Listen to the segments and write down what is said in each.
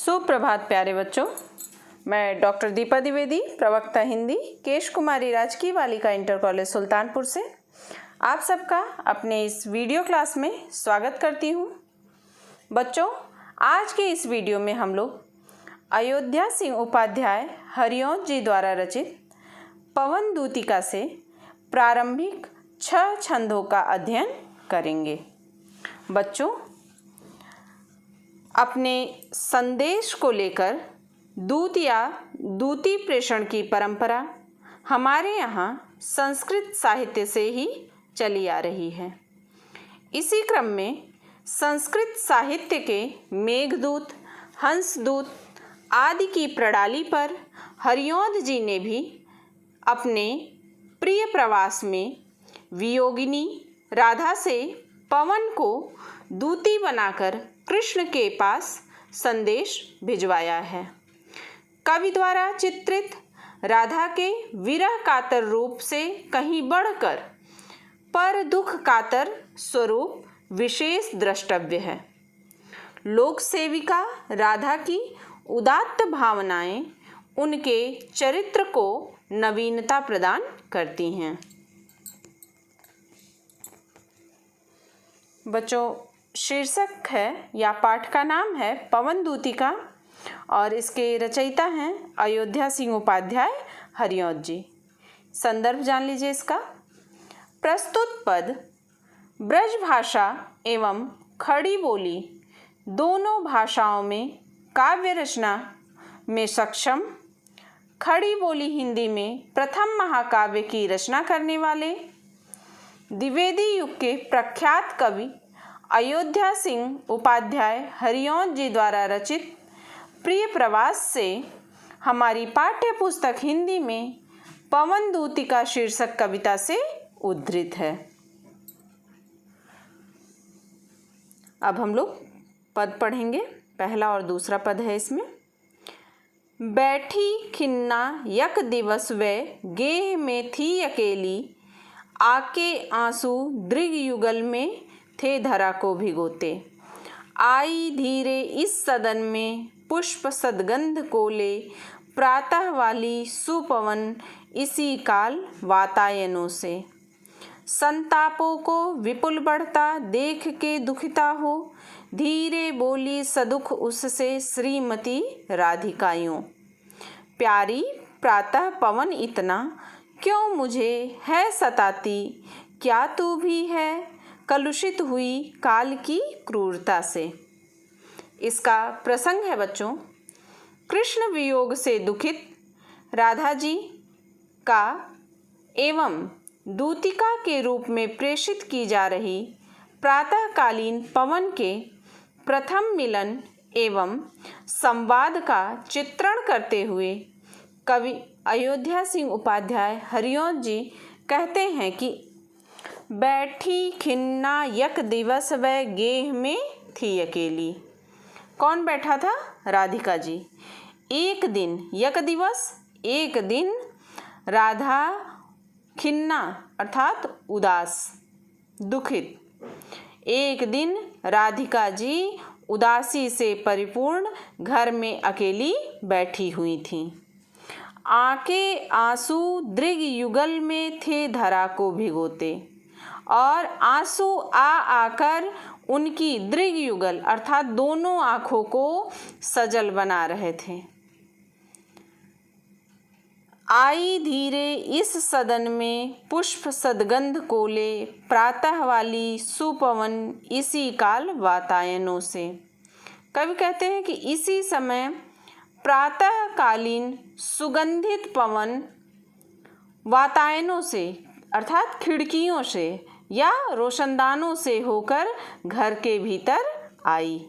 सुप्रभात प्यारे बच्चों, मैं डॉक्टर दीपा द्विवेदी, प्रवक्ता हिंदी, केश कुमारी राजकीय बालिका इंटर कॉलेज सुल्तानपुर से आप सबका अपने इस वीडियो क्लास में स्वागत करती हूँ। बच्चों, आज के इस वीडियो में हम लोग अयोध्या सिंह उपाध्याय हरिओंद जी द्वारा रचित पवन दूतिका से प्रारंभिक 6 छंदों का अध्ययन करेंगे। बच्चों, अपने संदेश को लेकर दूत या दूती प्रेषण की परंपरा हमारे यहाँ संस्कृत साहित्य से ही चली आ रही है। इसी क्रम में संस्कृत साहित्य के मेघदूत, हंसदूत आदि की प्रणाली पर हरिओंद जी ने भी अपने प्रिय प्रवास में वियोगिनी राधा से पवन को दूती बनाकर कृष्ण के पास संदेश भिजवाया है। कवि द्वारा चित्रित राधा के विरह कातर रूप से कहीं बढ़कर पर दुख कातर स्वरूप विशेष द्रष्टव्य है। लोक सेविका राधा की उदात्त भावनाएं उनके चरित्र को नवीनता प्रदान करती हैं। बच्चों, शीर्षक है या पाठ का नाम है पवन दूतिका और इसके रचयिता हैं अयोध्या सिंह उपाध्याय हरिओंद जी। संदर्भ जान लीजिए इसका। प्रस्तुत पद ब्रज भाषा एवं खड़ी बोली दोनों भाषाओं में काव्य रचना में सक्षम, खड़ी बोली हिंदी में प्रथम महाकाव्य की रचना करने वाले द्विवेदी युग के प्रख्यात कवि अयोध्या सिंह उपाध्याय हरिओंद जी द्वारा रचित प्रिय प्रवास से हमारी पाठ्य पुस्तक हिंदी में पवन दूतिका शीर्षक कविता से उद्धृत है। अब हम लोग पद पढ़ेंगे। पहला और दूसरा पद है इसमें। बैठी खिन्ना यक दिवस वे गेह में थी अकेली, आके आंसू दृग युगल में थे धरा को भिगोते। आई धीरे इस सदन में पुष्प सदगंध कोले, प्रातः वाली सुपवन इसी काल वातायनों से। संतापों को विपुल बढ़ता देख के दुखिता हो, धीरे बोली सदुख उससे श्रीमती राधिकायों। प्यारी प्रातः पवन इतना क्यों मुझे है सताती, क्या तू भी है कलुषित हुई काल की क्रूरता से। इसका प्रसंग है बच्चों, कृष्ण वियोग से दुखित राधा जी का एवं दूतिका के रूप में प्रेषित की जा रही प्रातःकालीन पवन के प्रथम मिलन एवं संवाद का चित्रण करते हुए कवि अयोध्या सिंह उपाध्याय हरिओंद जी कहते हैं कि बैठी खिन्ना यक दिवस वह गेह में थी अकेली। कौन बैठा था? राधिका जी। एक दिन, यक दिवस एक दिन, राधा खिन्ना अर्थात उदास, दुखित। एक दिन राधिका जी उदासी से परिपूर्ण घर में अकेली बैठी हुई थी। आके आंसू दृग युगल में थे धरा को भिगोते, और आंसू आ आकर उनकी दृग युगल अर्थात दोनों आँखों को सजल बना रहे थे। आई धीरे इस सदन में पुष्प सदगंध कोले, प्रातः वाली सुपवन इसी काल वातायनों से। कवि कहते हैं कि इसी समय प्रातःकालीन सुगंधित पवन वातायनों से अर्थात खिड़कियों से या रोशनदानों से होकर घर के भीतर आई।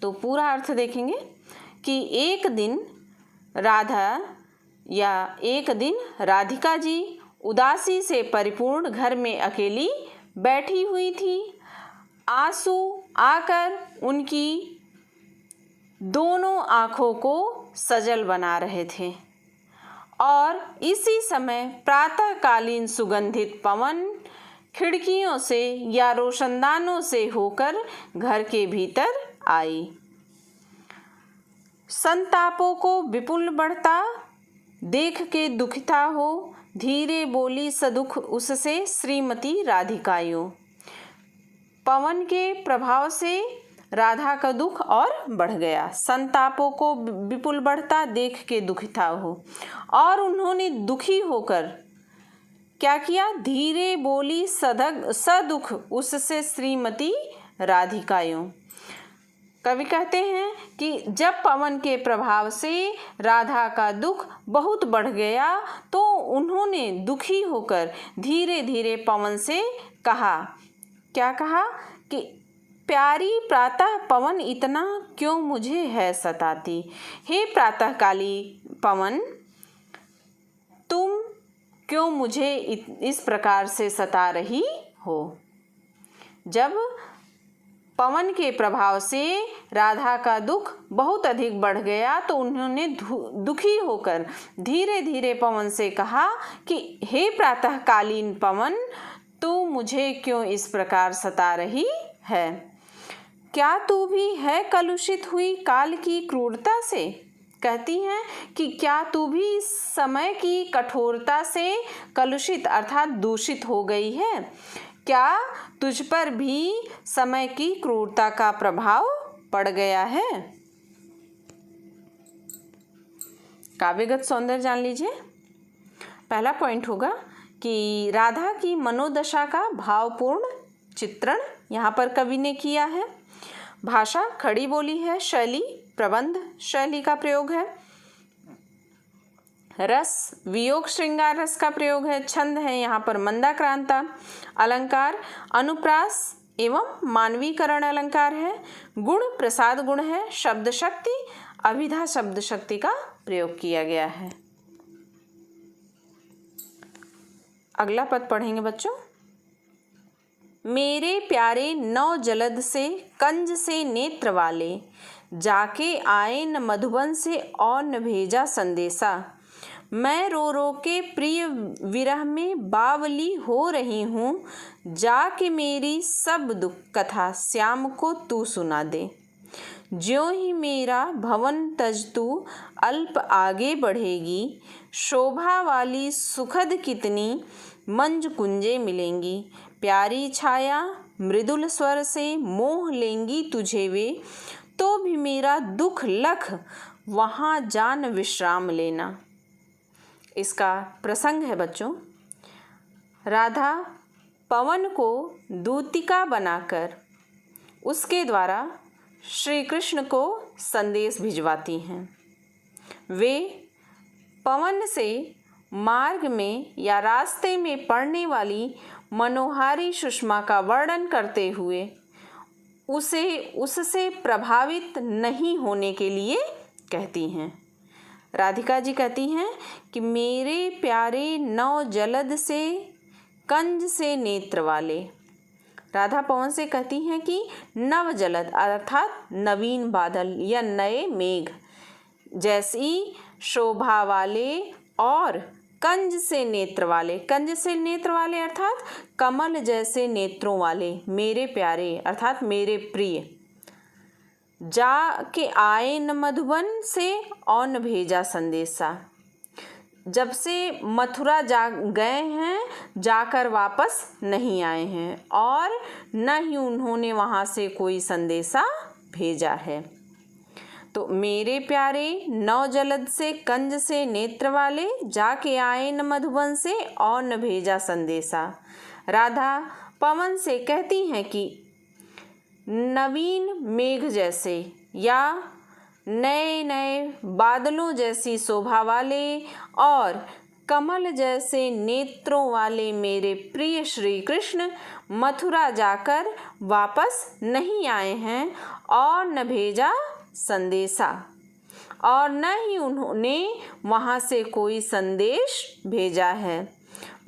तो पूरा अर्थ देखेंगे कि एक दिन राधिका जी उदासी से परिपूर्ण घर में अकेली बैठी हुई थी। आंसू आकर उनकी दोनों आँखों को सजल बना रहे थे और इसी समय प्रातःकालीन सुगंधित पवन खिड़कियों से या रोशनदानों से होकर घर के भीतर आई। संतापों को विपुल बढ़ता देख के दुखिता हो, धीरे बोली सदुख उससे श्रीमती राधिकायो। पवन के प्रभाव से राधा का दुख और बढ़ गया। संतापों को विपुल बढ़ता देख के दुखिता हो, और उन्होंने दुखी होकर क्या किया? धीरे बोली सदुख उससे श्रीमती राधिकायो। कवि कहते हैं कि जब पवन के प्रभाव से राधा का दुख बहुत बढ़ गया तो उन्होंने दुखी होकर धीरे धीरे पवन से कहा। क्या कहा? कि प्यारी प्रातः पवन इतना क्यों मुझे है सताती। हे प्रातःकाली पवन, तुम क्यों मुझे इस प्रकार से सता रही हो। जब पवन के प्रभाव से राधा का दुख बहुत अधिक बढ़ गया तो उन्होंने दुखी होकर धीरे धीरे पवन से कहा कि हे प्रातःकालीन पवन, तू मुझे क्यों इस प्रकार सता रही है। क्या तू भी है कलुषित हुई काल की क्रूरता से। कहती हैं कि क्या तू भी समय की कठोरता से कलुषित अर्थात दूषित हो गई है। क्या तुझ पर भी समय की क्रूरता का प्रभाव पड़ गया है। काव्यगत सौंदर्य जान लीजिए। पहला पॉइंट होगा कि राधा की मनोदशा का भावपूर्ण चित्रण यहाँ पर कवि ने किया है। भाषा खड़ी बोली है, शैली प्रबंध शैली का प्रयोग है। रस वियोग श्रृंगार रस का प्रयोग है। छंद है यहाँ पर मंदाक्रांता। अलंकार अनुप्रास एवं मानवीकरण अलंकार है। गुण प्रसाद गुण है। शब्द शक्ति अभिधा शब्द शक्ति का प्रयोग किया गया है। अगला पद पढ़ेंगे बच्चों। मेरे प्यारे नौ जलद से कंज से नेत्र वाले, जाके आए न मधुबन से और न भेजा संदेशा। मैं रो रो के प्रिय विरह में बावली हो रही हूँ, जाके मेरी सब दुख कथा श्याम को तू सुना दे। ज्यों ही मेरा भवन तज तू अल्प आगे बढ़ेगी, शोभा वाली सुखद कितनी मंज कुंजे मिलेंगी। प्यारी छाया मृदुल स्वर से मोह लेंगी तुझे वे, तो भी मेरा दुख लख वहाँ जान विश्राम लेना। इसका प्रसंग है बच्चों, राधा पवन को दूतिका बनाकर उसके द्वारा श्री कृष्ण को संदेश भिजवाती हैं। वे पवन से मार्ग में या रास्ते में पड़ने वाली मनोहारी सुषमा का वर्णन करते हुए उससे प्रभावित नहीं होने के लिए कहती हैं। राधिका जी कहती हैं कि मेरे प्यारे नौ जलद से कंज से नेत्र वाले। राधा पवन से कहती हैं कि नव जलद अर्थात नवीन बादल या नए मेघ जैसी शोभा वाले और कंज से नेत्र वाले। कंज से नेत्र वाले अर्थात कमल जैसे नेत्रों वाले मेरे प्यारे अर्थात मेरे प्रिय। जा के आए न मधुबन से और न भेजा संदेशा। जब से मथुरा जा गए हैं जाकर वापस नहीं आए हैं और न ही उन्होंने वहाँ से कोई संदेशा भेजा है। तो मेरे प्यारे नौ जलद से कंज से नेत्र वाले, जाके आए न मधुबन से और न भेजा संदेशा। राधा पवन से कहती हैं कि नवीन मेघ जैसे या नए नए बादलों जैसी शोभा वाले और कमल जैसे नेत्रों वाले मेरे प्रिय श्री कृष्ण मथुरा जाकर वापस नहीं आए हैं और न भेजा संदेशा और न ही उन्होंने वहाँ से कोई संदेश भेजा है।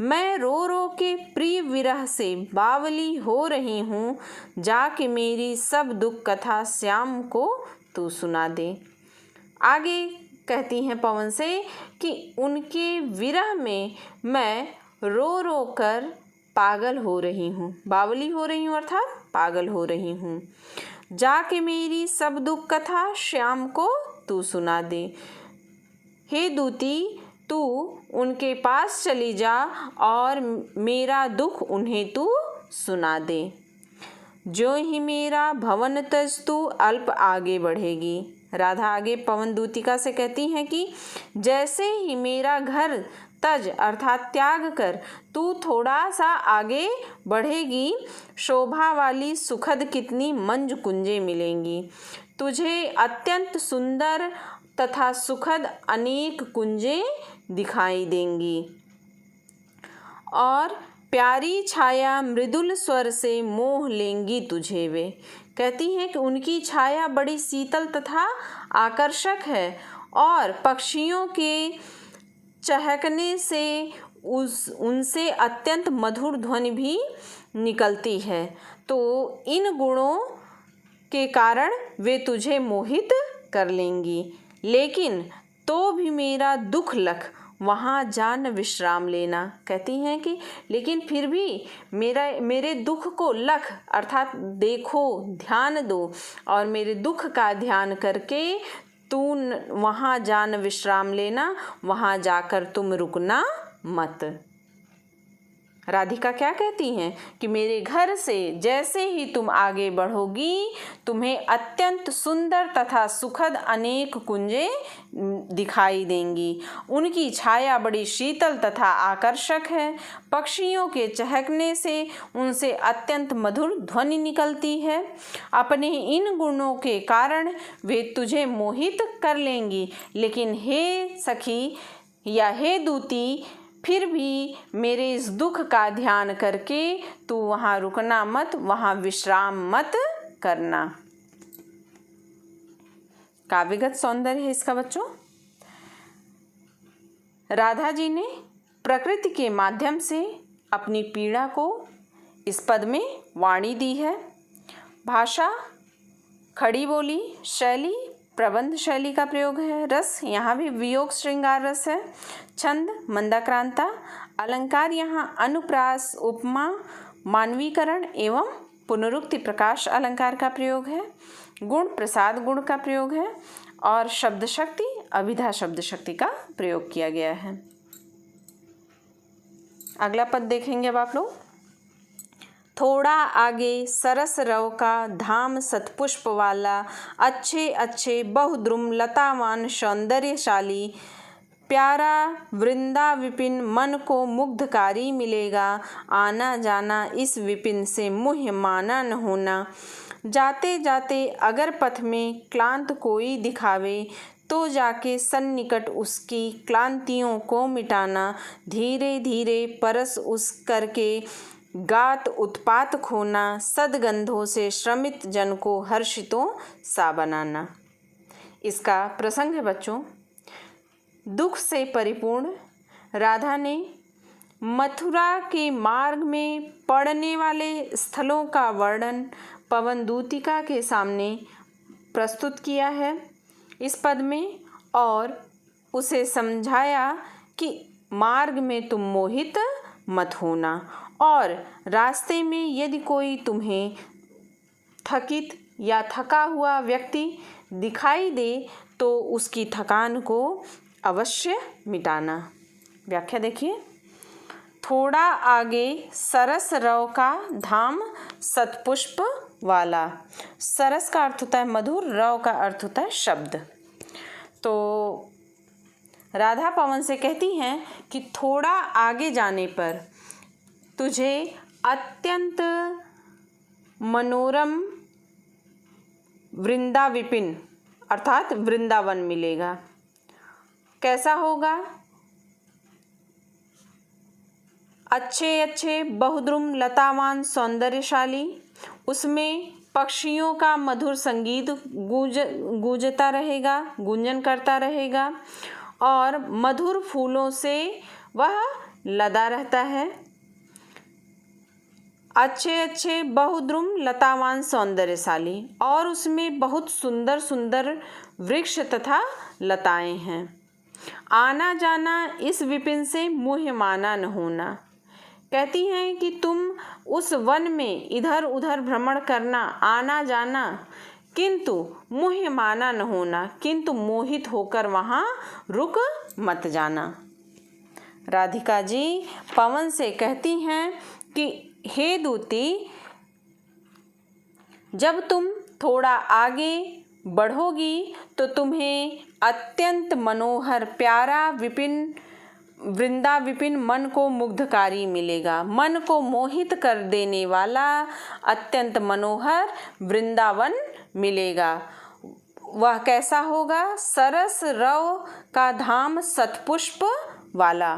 मैं रो रो के प्रिय विरह से बावली हो रही हूँ, जाके मेरी सब दुख कथा श्याम को तू सुना दे। आगे कहती हैं पवन से कि उनके विरह में मैं रो रो कर पागल हो रही हूँ। बावली हो रही हूँ अर्थात पागल हो रही हूँ। जाके मेरी सब दुख कथा श्याम को तू सुना दे। हे दूती, तू उनके पास चली जा और मेरा दुख उन्हें तू सुना दे। जो ही मेरा भवन तज तू अल्प आगे बढ़ेगी। राधा आगे पवन दूतिका से कहती हैं कि जैसे ही मेरा घर तज अर्थात त्याग कर तू थोड़ा सा आगे बढ़ेगी, शोभा वाली सुखद कितनी मंज कुंजें मिलेंगी। तुझे अत्यंत सुंदर तथा सुखद अनेक कुंजें दिखाई देंगी और प्यारी छाया मृदुल स्वर से मोह लेंगी तुझे वे। कहती हैं कि उनकी छाया बड़ी शीतल तथा आकर्षक है और पक्षियों के चहकने से उनसे अत्यंत मधुर ध्वनि भी निकलती है। तो इन गुणों के कारण वे तुझे मोहित कर लेंगी। लेकिन तो भी मेरा दुख लख वहाँ जान विश्राम लेना। कहती हैं कि लेकिन फिर भी मेरे दुख को लख अर्थात देखो, ध्यान दो और मेरे दुख का ध्यान करके तू वहाँ जान विश्राम लेना, वहाँ जाकर तुम रुकना मत। राधिका क्या कहती हैं कि मेरे घर से जैसे ही तुम आगे बढ़ोगी, तुम्हें अत्यंत सुंदर तथा सुखद अनेक कुंजें दिखाई देंगी। उनकी छाया बड़ी शीतल तथा आकर्षक है। पक्षियों के चहकने से उनसे अत्यंत मधुर ध्वनि निकलती है। अपने इन गुणों के कारण वे तुझे मोहित कर लेंगी। लेकिन हे सखी या हे दूती, फिर भी मेरे इस दुख का ध्यान करके तू वहाँ रुकना मत, वहाँ विश्राम मत करना। काव्यगत सौंदर्य है इसका बच्चों। राधा जी ने प्रकृति के माध्यम से अपनी पीड़ा को इस पद में वाणी दी है। भाषा खड़ी बोली, शैली प्रबंध शैली का प्रयोग है। रस यहाँ भी वियोग श्रृंगार रस है। छंद मंदाक्रांता। अलंकार यहाँ अनुप्रास, उपमा, मानवीकरण एवं पुनरुक्ति प्रकाश अलंकार का प्रयोग है। गुण प्रसाद गुण का प्रयोग है और शब्द शक्ति अभिधा शब्द शक्ति का प्रयोग किया गया है। अगला पद देखेंगे अब आप लोग। थोड़ा आगे सरस रव का धाम सतपुष्प वाला, अच्छे अच्छे बहुद्रुम लतावान सौंदर्यशाली, प्यारा वृंदा विपिन मन को मुग्धकारी मिलेगा। आना जाना इस विपिन से मुह्य माना न होना। जाते जाते अगर पथ में क्लांत कोई दिखावे, तो जाके सन्निकट उसकी क्लांतियों को मिटाना। धीरे धीरे परस उस करके गात उत्पात खोना, सदगंधों से श्रमित जन को हर्षितों सा बनाना। इसका प्रसंग है बच्चों। दुख से परिपूर्ण राधा ने मथुरा के मार्ग में पड़ने वाले स्थलों का वर्णन पवन दूतिका के सामने प्रस्तुत किया है इस पद में, और उसे समझाया कि मार्ग में तुम मोहित मत होना और रास्ते में यदि कोई तुम्हें थकित या थका हुआ व्यक्ति दिखाई दे तो उसकी थकान को अवश्य मिटाना। व्याख्या देखिए। थोड़ा आगे सरस रव का धाम सतपुष्प वाला। सरस का अर्थ होता है मधुर, रव का अर्थ होता है शब्द। तो राधा पवन से कहती हैं कि थोड़ा आगे जाने पर तुझे अत्यंत मनोरम वृंदा विपिन अर्थात वृंदावन मिलेगा। कैसा होगा? अच्छे अच्छे बहुद्रुम लतावान सौंदर्यशाली, उसमें पक्षियों का मधुर संगीत गूंजता रहेगा, गुंजन करता रहेगा और मधुर फूलों से वह लदा रहता है। अच्छे अच्छे बहुद्रुम लतावान सौंदर्यशाली और उसमें बहुत सुंदर सुंदर वृक्ष तथा लताएं हैं। आना जाना इस विपिन से मुह्य माना न होना। कहती हैं कि तुम उस वन में इधर उधर भ्रमण करना, आना जाना किंतु मुह्यमाना न होना, किंतु मोहित होकर वहाँ रुक मत जाना। राधिका जी पवन से कहती हैं कि हे दूती, जब तुम थोड़ा आगे बढ़ोगी तो तुम्हें अत्यंत मनोहर प्यारा वृंदा विपिन मन को मुग्धकारी मिलेगा। मन को मोहित कर देने वाला अत्यंत मनोहर वृंदावन मिलेगा। वह कैसा होगा? सरस रव का धाम सतपुष्प वाला।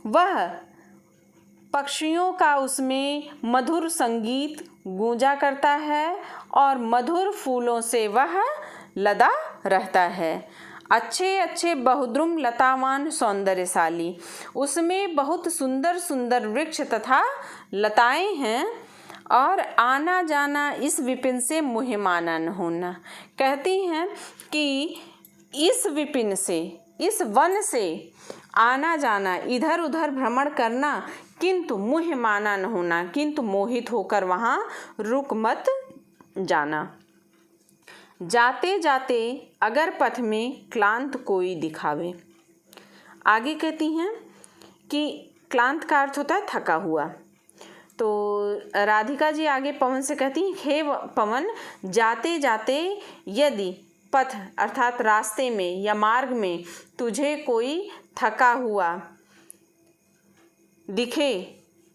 वह पक्षियों का उसमें मधुर संगीत गूंजा करता है और मधुर फूलों से वह लदा रहता है। अच्छे अच्छे बहुद्रुम लतावान सौंदर्यशाली, उसमें बहुत सुंदर सुंदर वृक्ष तथा लताएं हैं और आना जाना इस विपिन से मुह्यमाना न होना। कहती हैं कि इस विपिन से, इस वन से आना जाना, इधर उधर भ्रमण करना, किंतु मुह्यमाना न होना, किंतु मोहित होकर वहाँ रुक मत जाना। जाते जाते अगर पथ में क्लांत कोई दिखावे। आगे कहती हैं कि क्लांत का अर्थ होता है थका हुआ। तो राधिका जी आगे पवन से कहती हैं, हे पवन, जाते जाते यदि पथ अर्थात रास्ते में या मार्ग में तुझे कोई थका हुआ दिखे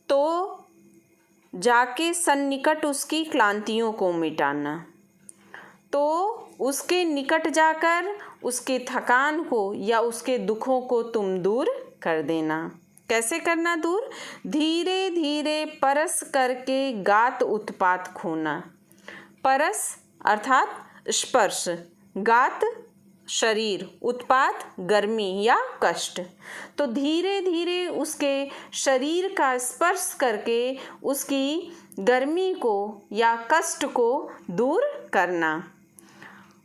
तो जाके सन्निकट उसकी क्लांतियों को मिटाना। तो उसके निकट जाकर उसके थकान को या उसके दुखों को तुम दूर कर देना। कैसे करना दूर? धीरे धीरे परस करके गात उत्पात खोना। परस अर्थात स्पर्श, गात शरीर, उत्पात गर्मी या कष्ट। तो धीरे धीरे उसके शरीर का स्पर्श करके उसकी गर्मी को या कष्ट को दूर करना।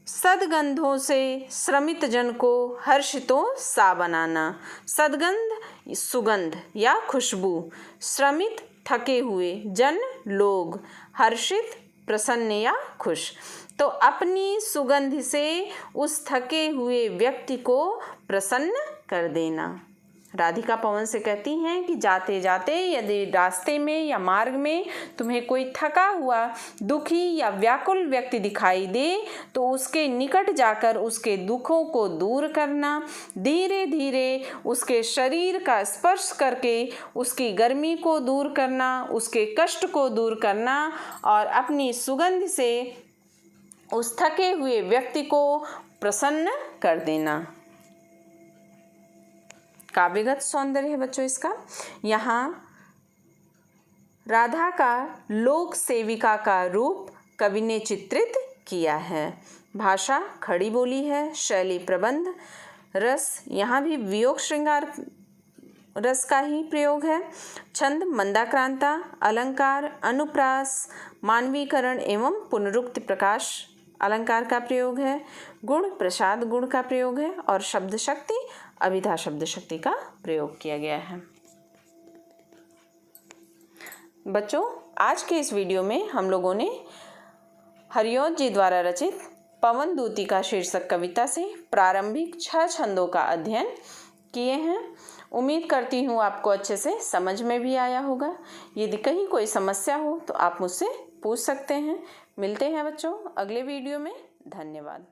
सद्गंधों से श्रमित जन को हर्षितों सा बनाना। सद्गंध सुगंध या खुशबू, श्रमित थके हुए, जन लोग, हर्षित प्रसन्न या खुश। तो अपनी सुगंध से उस थके हुए व्यक्ति को प्रसन्न कर देना। राधिका पवन से कहती हैं कि जाते जाते यदि रास्ते में या मार्ग में तुम्हें कोई थका हुआ, दुखी या व्याकुल व्यक्ति दिखाई दे तो उसके निकट जाकर उसके दुखों को दूर करना। धीरे धीरे उसके शरीर का स्पर्श करके उसकी गर्मी को दूर करना, उसके कष्ट को दूर करना और अपनी सुगंध से उस थके हुए व्यक्ति को प्रसन्न कर देना। काव्यगत सौंदर्य है बच्चों इसका। यहाँ राधा का लोक सेविका का रूप कवि ने चित्रित किया है। भाषा खड़ी बोली है, शैली प्रबंध, रस यहाँ भी वियोग श्रृंगार रस का ही प्रयोग है। छंद मंदाक्रांता, अलंकार अनुप्रास, मानवीकरण एवं पुनरुक्ति प्रकाश अलंकार का प्रयोग है। गुण प्रसाद गुण का प्रयोग है और शब्द शक्ति अभिधा शब्द शक्ति का प्रयोग किया गया है। बच्चों, आज के इस वीडियो में हम लोगों ने हरिओंत जी द्वारा रचित पवन दूती का शीर्षक कविता से प्रारंभिक 6 छंदों का अध्ययन किए हैं। उम्मीद करती हूँ आपको अच्छे से समझ में भी आया होगा। यदि कहीं कोई समस्या हो तो आप मुझसे पूछ सकते हैं। मिलते हैं बच्चों अगले वीडियो में। धन्यवाद।